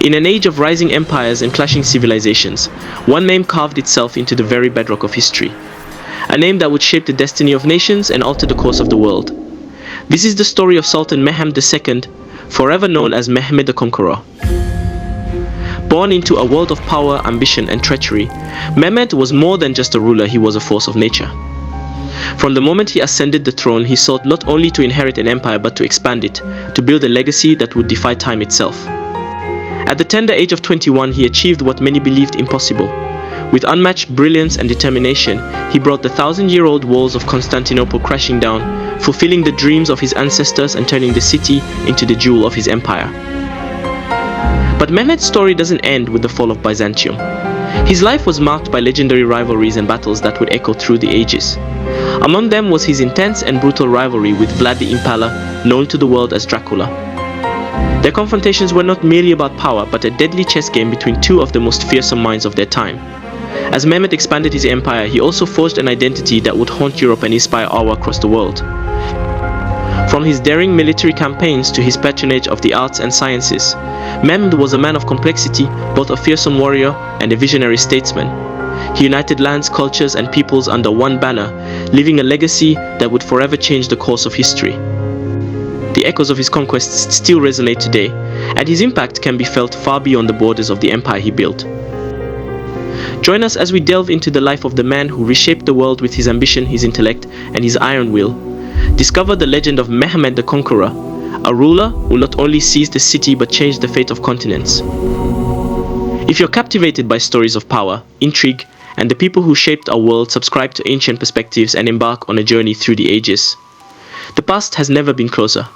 In an age of rising empires and clashing civilizations, one name carved itself into the very bedrock of history. A name that would shape the destiny of nations and alter the course of the world. This is the story of Sultan Mehmed II, forever known as Mehmed the Conqueror. Born into a world of power, ambition and treachery, Mehmed was more than just a ruler, he was a force of nature. From the moment he ascended the throne, he sought not only to inherit an empire but to expand it, to build a legacy that would defy time itself. At the tender age of 21, he achieved what many believed impossible. With unmatched brilliance and determination, he brought the thousand-year-old walls of Constantinople crashing down, fulfilling the dreams of his ancestors and turning the city into the jewel of his empire. But Mehmed's story doesn't end with the fall of Byzantium. His life was marked by legendary rivalries and battles that would echo through the ages. Among them was his intense and brutal rivalry with Vlad the Impaler, known to the world as Dracula. Their confrontations were not merely about power, but a deadly chess game between two of the most fearsome minds of their time. As Mehmed expanded his empire, he also forged an identity that would haunt Europe and inspire awe across the world. From his daring military campaigns to his patronage of the arts and sciences, Mehmed was a man of complexity, both a fearsome warrior and a visionary statesman. He united lands, cultures and peoples under one banner, leaving a legacy that would forever change the course of history. The echoes of his conquests still resonate today, and his impact can be felt far beyond the borders of the empire he built. Join us as we delve into the life of the man who reshaped the world with his ambition, his intellect, and his iron will. Discover the legend of Mehmed the Conqueror, a ruler who not only seized the city but changed the fate of continents. If you're captivated by stories of power, intrigue, and the people who shaped our world, subscribe to Ancient Perspectives and embark on a journey through the ages. The past has never been closer.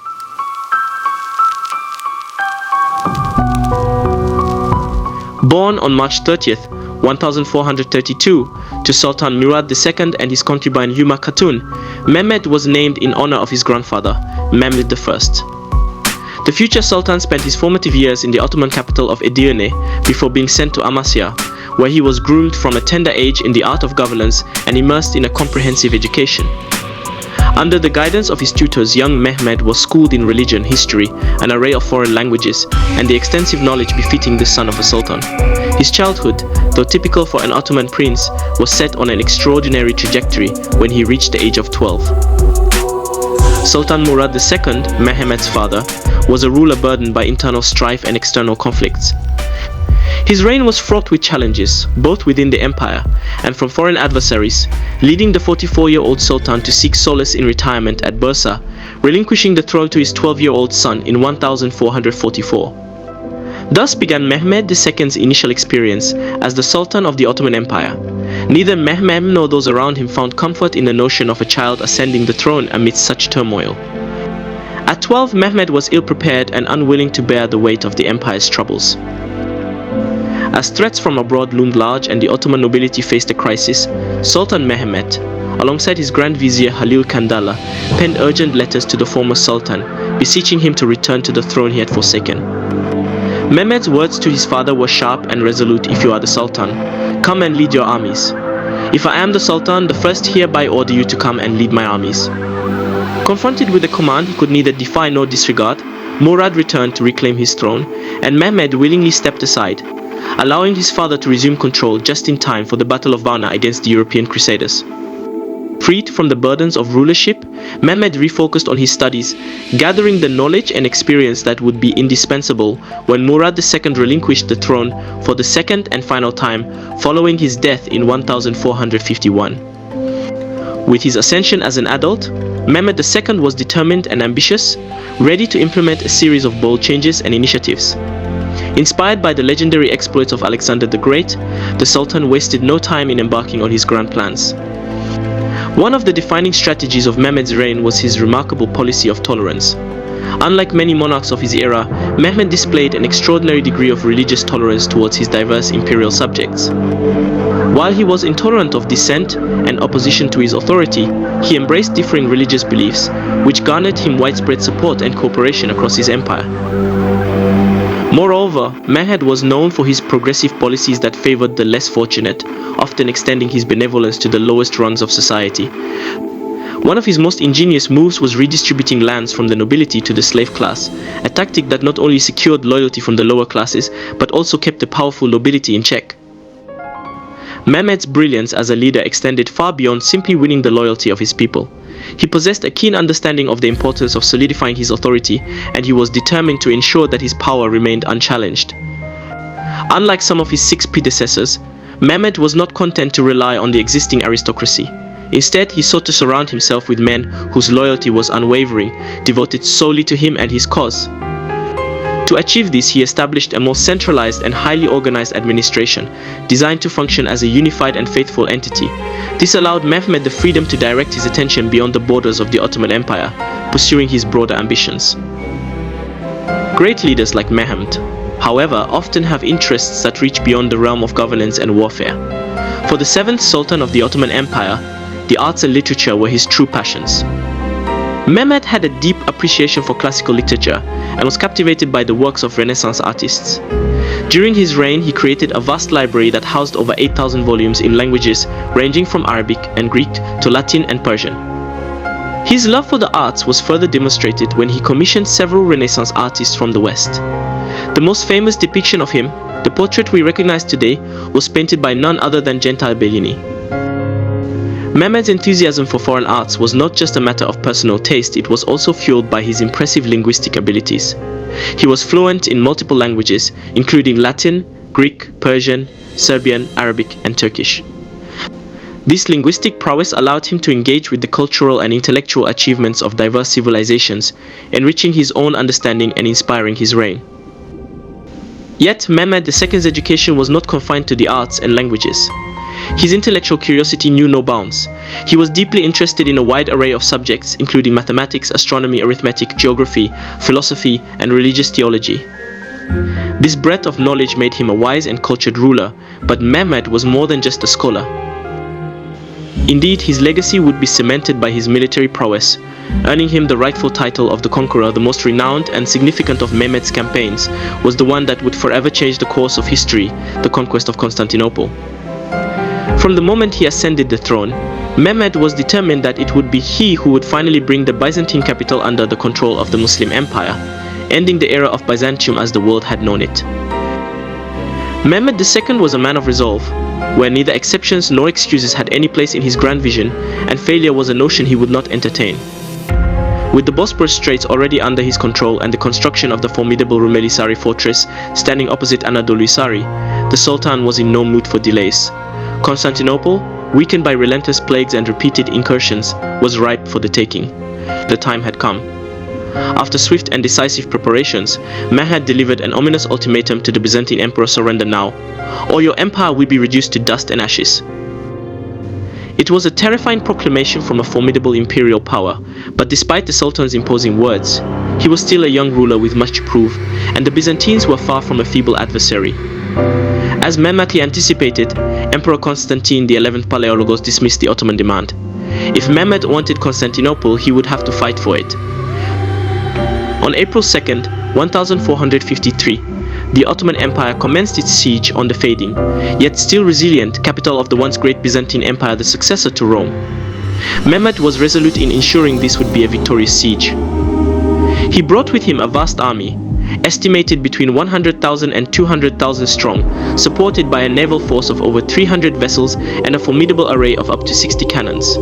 Born on March 30th, 1432, to Sultan Murad II and his concubine Huma Khatun, Mehmed was named in honor of his grandfather, Mehmed I. The future Sultan spent his formative years in the Ottoman capital of Edirne before being sent to Amasya, where he was groomed from a tender age in the art of governance and immersed in a comprehensive education. Under the guidance of his tutors, young Mehmed was schooled in religion, history, an array of foreign languages, and the extensive knowledge befitting the son of a sultan. His childhood, though typical for an Ottoman prince, was set on an extraordinary trajectory when he reached the age of 12. Sultan Murad II, Mehmed's father, was a ruler burdened by internal strife and external conflicts. His reign was fraught with challenges, both within the empire and from foreign adversaries, leading the 44-year-old Sultan to seek solace in retirement at Bursa, relinquishing the throne to his 12-year-old son in 1444. Thus began Mehmed II's initial experience as the Sultan of the Ottoman Empire. Neither Mehmed nor those around him found comfort in the notion of a child ascending the throne amidst such turmoil. At 12, Mehmed was ill-prepared and unwilling to bear the weight of the empire's troubles. As threats from abroad loomed large and the Ottoman nobility faced a crisis, Sultan Mehmed, alongside his Grand Vizier Halil Kandala, penned urgent letters to the former Sultan, beseeching him to return to the throne he had forsaken. Mehmed's words to his father were sharp and resolute. If you are the Sultan, come and lead your armies. If I am the Sultan, the first hereby order you to come and lead my armies. Confronted with a command he could neither defy nor disregard, Murad returned to reclaim his throne, and Mehmed willingly stepped aside, allowing his father to resume control just in time for the Battle of Varna against the European Crusaders. Freed from the burdens of rulership, Mehmed refocused on his studies, gathering the knowledge and experience that would be indispensable when Murad II relinquished the throne for the second and final time following his death in 1451. With his ascension as an adult, Mehmed II was determined and ambitious, ready to implement a series of bold changes and initiatives. Inspired by the legendary exploits of Alexander the Great, the Sultan wasted no time in embarking on his grand plans. One of the defining strategies of Mehmed's reign was his remarkable policy of tolerance. Unlike many monarchs of his era, Mehmed displayed an extraordinary degree of religious tolerance towards his diverse imperial subjects. While he was intolerant of dissent and opposition to his authority, he embraced differing religious beliefs, which garnered him widespread support and cooperation across his empire. Moreover, Mehmed was known for his progressive policies that favored the less fortunate, often extending his benevolence to the lowest rungs of society. One of his most ingenious moves was redistributing lands from the nobility to the slave class, a tactic that not only secured loyalty from the lower classes, but also kept the powerful nobility in check. Mehmed's brilliance as a leader extended far beyond simply winning the loyalty of his people. He possessed a keen understanding of the importance of solidifying his authority, and he was determined to ensure that his power remained unchallenged. Unlike some of his 6 predecessors, Mehmed was not content to rely on the existing aristocracy. Instead, he sought to surround himself with men whose loyalty was unwavering, devoted solely to him and his cause. To achieve this, he established a more centralized and highly organized administration, designed to function as a unified and faithful entity. This allowed Mehmed the freedom to direct his attention beyond the borders of the Ottoman Empire, pursuing his broader ambitions. Great leaders like Mehmed, however, often have interests that reach beyond the realm of governance and warfare. For the 7th Sultan of the Ottoman Empire, the arts and literature were his true passions. Mehmed had a deep appreciation for classical literature and was captivated by the works of Renaissance artists. During his reign, he created a vast library that housed over 8,000 volumes in languages ranging from Arabic and Greek to Latin and Persian. His love for the arts was further demonstrated when he commissioned several Renaissance artists from the West. The most famous depiction of him, the portrait we recognize today, was painted by none other than Gentile Bellini. Mehmed's enthusiasm for foreign arts was not just a matter of personal taste, it was also fueled by his impressive linguistic abilities. He was fluent in multiple languages, including Latin, Greek, Persian, Serbian, Arabic, and Turkish. This linguistic prowess allowed him to engage with the cultural and intellectual achievements of diverse civilizations, enriching his own understanding and inspiring his reign. Yet, Mehmed II's education was not confined to the arts and languages. His intellectual curiosity knew no bounds. He was deeply interested in a wide array of subjects, including mathematics, astronomy, arithmetic, geography, philosophy, and religious theology. This breadth of knowledge made him a wise and cultured ruler, but Mehmed was more than just a scholar. Indeed, his legacy would be cemented by his military prowess, earning him the rightful title of the Conqueror. The most renowned and significant of Mehmed's campaigns was the one that would forever change the course of history, the Conquest of Constantinople. From the moment he ascended the throne, Mehmed was determined that it would be he who would finally bring the Byzantine capital under the control of the Muslim Empire, ending the era of Byzantium as the world had known it. Mehmed II was a man of resolve, where neither exceptions nor excuses had any place in his grand vision, and failure was a notion he would not entertain. With the Bosporus Straits already under his control and the construction of the formidable Rumelisari fortress standing opposite Anadoluisari, the Sultan was in no mood for delays. Constantinople, weakened by relentless plagues and repeated incursions, was ripe for the taking. The time had come. After swift and decisive preparations, Mehmed delivered an ominous ultimatum to the Byzantine emperor: surrender now, or your empire will be reduced to dust and ashes. It was a terrifying proclamation from a formidable imperial power, but despite the Sultan's imposing words, he was still a young ruler with much to prove, and the Byzantines were far from a feeble adversary. As Mehmed anticipated, Emperor Constantine XI Palaeologos dismissed the Ottoman demand. If Mehmed wanted Constantinople, he would have to fight for it. On April 2nd, 1453, the Ottoman Empire commenced its siege on the fading, yet still resilient, capital of the once great Byzantine Empire, the successor to Rome. Mehmed was resolute in ensuring this would be a victorious siege. He brought with him a vast army, estimated between 100,000 and 200,000 strong, supported by a naval force of over 300 vessels and a formidable array of up to 60 cannons.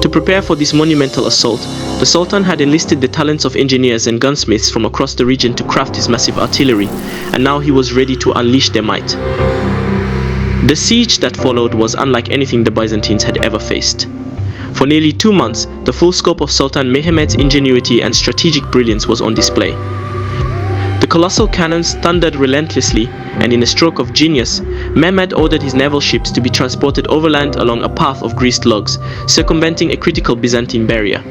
To prepare for this monumental assault, the Sultan had enlisted the talents of engineers and gunsmiths from across the region to craft his massive artillery, and now he was ready to unleash their might. The siege that followed was unlike anything the Byzantines had ever faced. For nearly 2 months, the full scope of Sultan Mehmed's ingenuity and strategic brilliance was on display. The colossal cannons thundered relentlessly, and in a stroke of genius, Mehmed ordered his naval ships to be transported overland along a path of greased logs, circumventing a critical Byzantine barrier.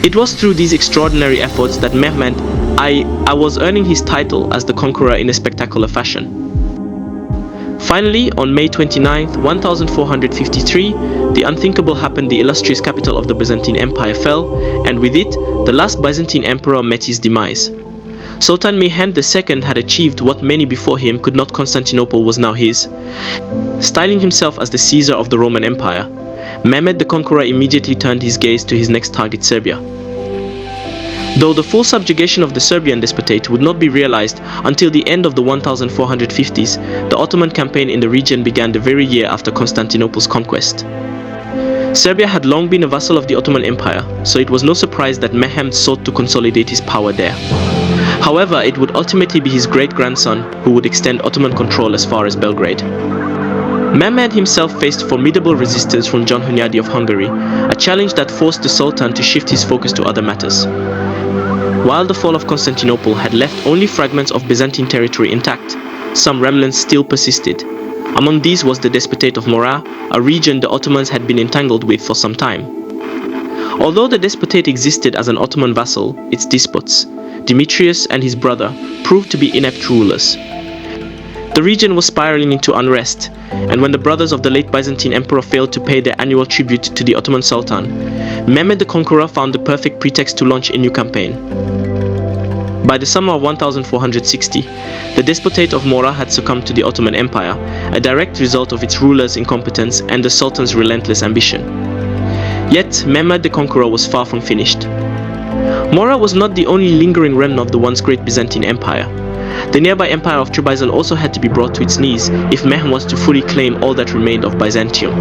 It was through these extraordinary efforts that Mehmed I was earning his title as the Conqueror in a spectacular fashion. Finally, on May 29, 1453, the unthinkable happened. The illustrious capital of the Byzantine Empire fell, and with it, the last Byzantine emperor met his demise. Sultan Mehmed II had achieved what many before him could not. Constantinople was now his. Styling himself as the Caesar of the Roman Empire, Mehmed the Conqueror immediately turned his gaze to his next target, Serbia. Though the full subjugation of the Serbian Despotate would not be realized until the end of the 1450s, the Ottoman campaign in the region began the very year after Constantinople's conquest. Serbia had long been a vassal of the Ottoman Empire, so it was no surprise that Mehmed sought to consolidate his power there. However, it would ultimately be his great-grandson who would extend Ottoman control as far as Belgrade. Mehmed himself faced formidable resistance from John Hunyadi of Hungary, a challenge that forced the Sultan to shift his focus to other matters. While the fall of Constantinople had left only fragments of Byzantine territory intact, some remnants still persisted. Among these was the Despotate of Morea, a region the Ottomans had been entangled with for some time. Although the Despotate existed as an Ottoman vassal, its despots, Demetrius and his brother, proved to be inept rulers. The region was spiraling into unrest, and when the brothers of the late Byzantine emperor failed to pay their annual tribute to the Ottoman Sultan, Mehmed the Conqueror found the perfect pretext to launch a new campaign. By the summer of 1460, the Despotate of Morea had succumbed to the Ottoman Empire, a direct result of its rulers' incompetence and the Sultan's relentless ambition. Yet, Mehmed the Conqueror was far from finished. Morea was not the only lingering remnant of the once great Byzantine Empire. The nearby empire of Trebizond also had to be brought to its knees if Mehmed was to fully claim all that remained of Byzantium.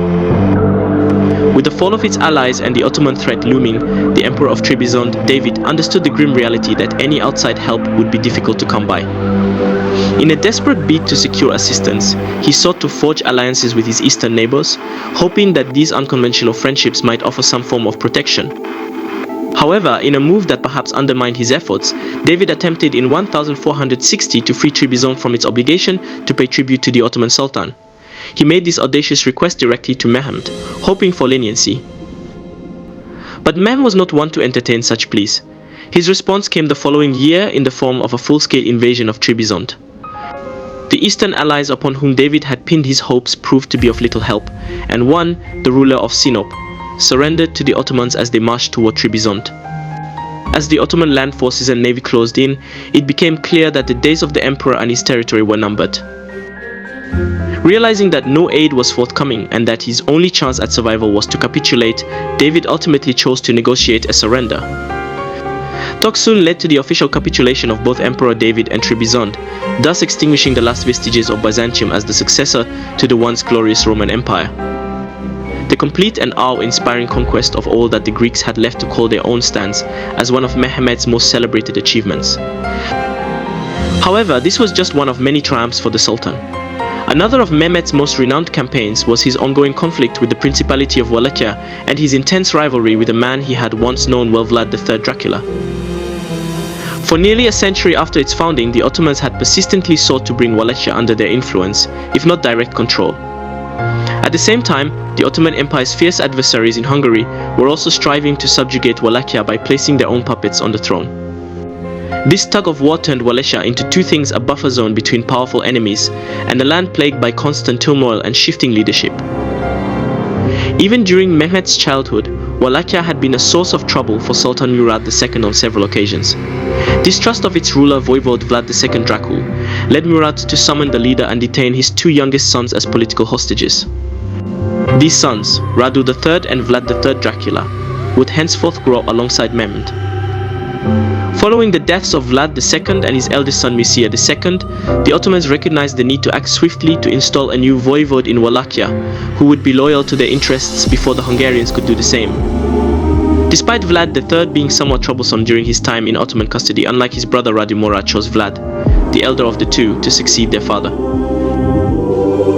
With the fall of its allies and the Ottoman threat looming, the Emperor of Trebizond, David, understood the grim reality that any outside help would be difficult to come by. In a desperate bid to secure assistance, he sought to forge alliances with his eastern neighbors, hoping that these unconventional friendships might offer some form of protection. However, in a move that perhaps undermined his efforts, David attempted in 1460 to free Trebizond from its obligation to pay tribute to the Ottoman Sultan. He made this audacious request directly to Mehmed, hoping for leniency. But Mehmed was not one to entertain such pleas. His response came the following year in the form of a full-scale invasion of Trebizond. The eastern allies upon whom David had pinned his hopes proved to be of little help, and one, the ruler of Sinop, surrendered to the Ottomans as they marched toward Trebizond. As the Ottoman land forces and navy closed in, it became clear that the days of the emperor and his territory were numbered. Realizing that no aid was forthcoming and that his only chance at survival was to capitulate, David ultimately chose to negotiate a surrender. Talks soon led to the official capitulation of both Emperor David and Trebizond, thus extinguishing the last vestiges of Byzantium as the successor to the once glorious Roman Empire. The complete and awe-inspiring conquest of all that the Greeks had left to call their own stands as one of Mehmed's most celebrated achievements. However, this was just one of many triumphs for the Sultan. Another of Mehmed's most renowned campaigns was his ongoing conflict with the Principality of Wallachia and his intense rivalry with a man he had once known well, Vlad III Dracula. For nearly a century after its founding, the Ottomans had persistently sought to bring Wallachia under their influence, if not direct control. At the same time, the Ottoman Empire's fierce adversaries in Hungary were also striving to subjugate Wallachia by placing their own puppets on the throne. This tug-of-war turned Wallachia into two things: a buffer zone between powerful enemies, and a land plagued by constant turmoil and shifting leadership. Even during Mehmed's childhood, Wallachia had been a source of trouble for Sultan Murad II on several occasions. Distrust of its ruler Voivode Vlad II Dracul led Murad to summon the leader and detain his two youngest sons as political hostages. These sons, Radu III and Vlad III Dracula, would henceforth grow alongside Mehmed. Following the deaths of Vlad II and his eldest son Mircea II, the Ottomans recognized the need to act swiftly to install a new voivode in Wallachia, who would be loyal to their interests before the Hungarians could do the same. Despite Vlad III being somewhat troublesome during his time in Ottoman custody, unlike his brother Radu Murad chose Vlad, the elder of the two, to succeed their father.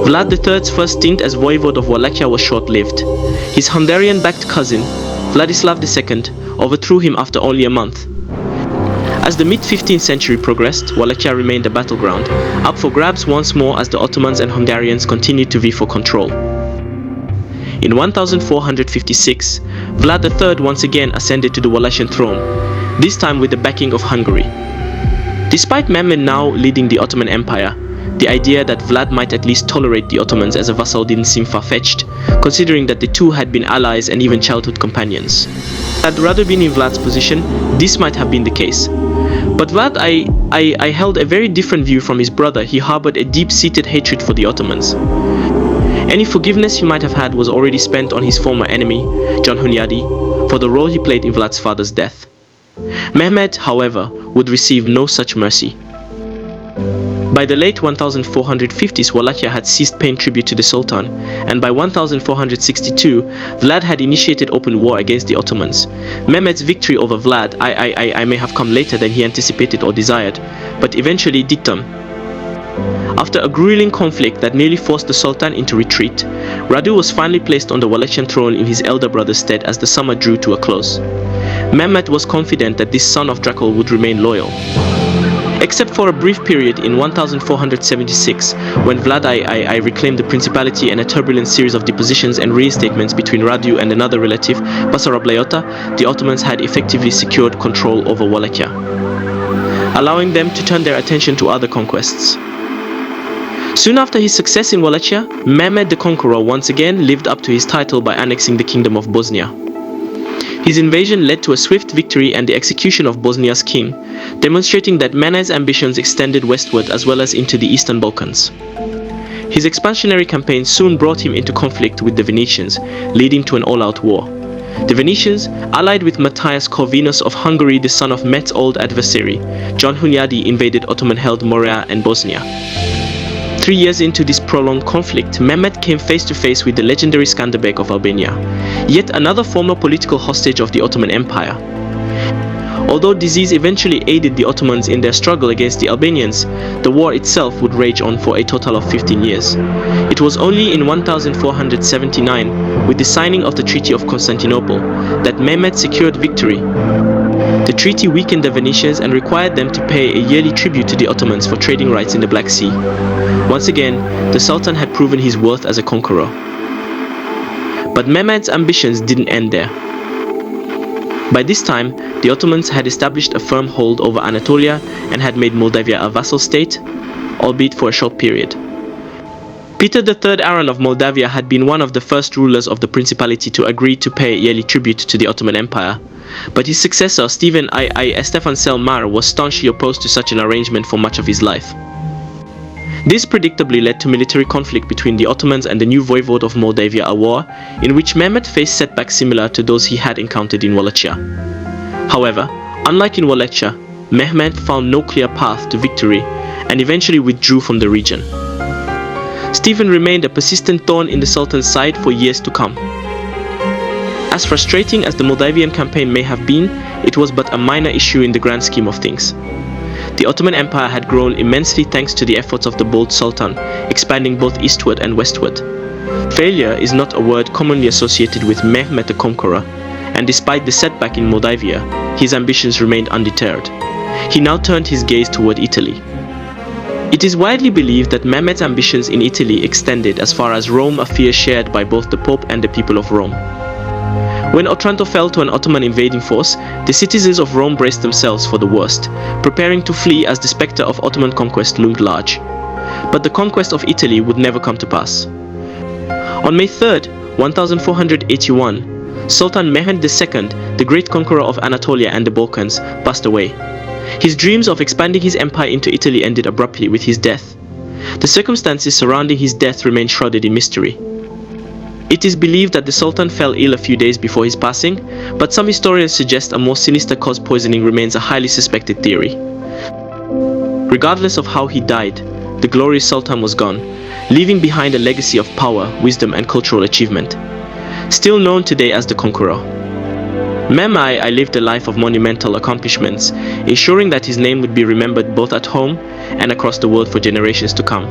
Vlad III's first stint as voivode of Wallachia was short-lived. His Hungarian-backed cousin, Vladislav II, overthrew him after only a month. As the mid-15th century progressed, Wallachia remained a battleground, up for grabs once more as the Ottomans and Hungarians continued to vie for control. In 1456, Vlad III once again ascended to the Wallachian throne, this time with the backing of Hungary. Despite Mehmed now leading the Ottoman Empire, the idea that Vlad might at least tolerate the Ottomans as a vassal didn't seem far-fetched, considering that the two had been allies and even childhood companions. Had Radu been in Vlad's position, this might have been the case. But Vlad I held a very different view from his brother. He harbored a deep-seated hatred for the Ottomans. Any forgiveness he might have had was already spent on his former enemy, John Hunyadi, for the role he played in Vlad's father's death. Mehmed, however, would receive no such mercy. By the late 1450s, Wallachia had ceased paying tribute to the Sultan, and by 1462, Vlad had initiated open war against the Ottomans. Mehmed's victory over Vlad I may have come later than he anticipated or desired, but eventually did come. After a grueling conflict that nearly forced the Sultan into retreat, Radu was finally placed on the Wallachian throne in his elder brother's stead as the summer drew to a close. Mehmed was confident that this son of Dracul would remain loyal. Except for a brief period in 1476, when Vlad I reclaimed the principality and a turbulent series of depositions and reinstatements between Radu and another relative, Basarab-Leota, the Ottomans had effectively secured control over Wallachia, allowing them to turn their attention to other conquests. Soon after his success in Wallachia, Mehmed the Conqueror once again lived up to his title by annexing the kingdom of Bosnia. His invasion led to a swift victory and the execution of Bosnia's king, demonstrating that Mehmed's ambitions extended westward as well as into the Eastern Balkans. His expansionary campaign soon brought him into conflict with the Venetians, leading to an all-out war. The Venetians, allied with Matthias Corvinus of Hungary, the son of Mehmed's old adversary, John Hunyadi, invaded Ottoman-held Morea and Bosnia. 3 years into this prolonged conflict, Mehmed came face to face with the legendary Skanderbeg of Albania, yet another former political hostage of the Ottoman Empire. Although disease eventually aided the Ottomans in their struggle against the Albanians, the war itself would rage on for a total of 15 years. It was only in 1479, with the signing of the Treaty of Constantinople, that Mehmed secured victory. The treaty weakened the Venetians and required them to pay a yearly tribute to the Ottomans for trading rights in the Black Sea. Once again, the Sultan had proven his worth as a conqueror. But Mehmed's ambitions didn't end there. By this time, the Ottomans had established a firm hold over Anatolia and had made Moldavia a vassal state, albeit for a short period. Peter III Aron of Moldavia had been one of the first rulers of the principality to agree to pay yearly tribute to the Ottoman Empire, but his successor, Stefan Cel Mar, was staunchly opposed to such an arrangement for much of his life. This predictably led to military conflict between the Ottomans and the new voivode of Moldavia, a war in which Mehmed faced setbacks similar to those he had encountered in Wallachia. However, unlike in Wallachia, Mehmed found no clear path to victory and eventually withdrew from the region. Stephen remained a persistent thorn in the Sultan's side for years to come. As frustrating as the Moldavian campaign may have been, it was but a minor issue in the grand scheme of things. The Ottoman Empire had grown immensely thanks to the efforts of the bold Sultan, expanding both eastward and westward. Failure is not a word commonly associated with Mehmed the Conqueror, and despite the setback in Moldavia, his ambitions remained undeterred. He now turned his gaze toward Italy. It is widely believed that Mehmed's ambitions in Italy extended as far as Rome, a fear shared by both the Pope and the people of Rome. When Otranto fell to an Ottoman invading force, the citizens of Rome braced themselves for the worst, preparing to flee as the specter of Ottoman conquest loomed large. But the conquest of Italy would never come to pass. On May 3rd, 1481, Sultan Mehmed II, the great conqueror of Anatolia and the Balkans, passed away. His dreams of expanding his empire into Italy ended abruptly with his death. The circumstances surrounding his death remain shrouded in mystery. It is believed that the Sultan fell ill a few days before his passing, but some historians suggest a more sinister cause poisoning remains a highly suspected theory. Regardless of how he died, the glorious Sultan was gone, leaving behind a legacy of power, wisdom and cultural achievement. Still known today as the Conqueror. Mehmed I lived a life of monumental accomplishments, ensuring that his name would be remembered both at home and across the world for generations to come.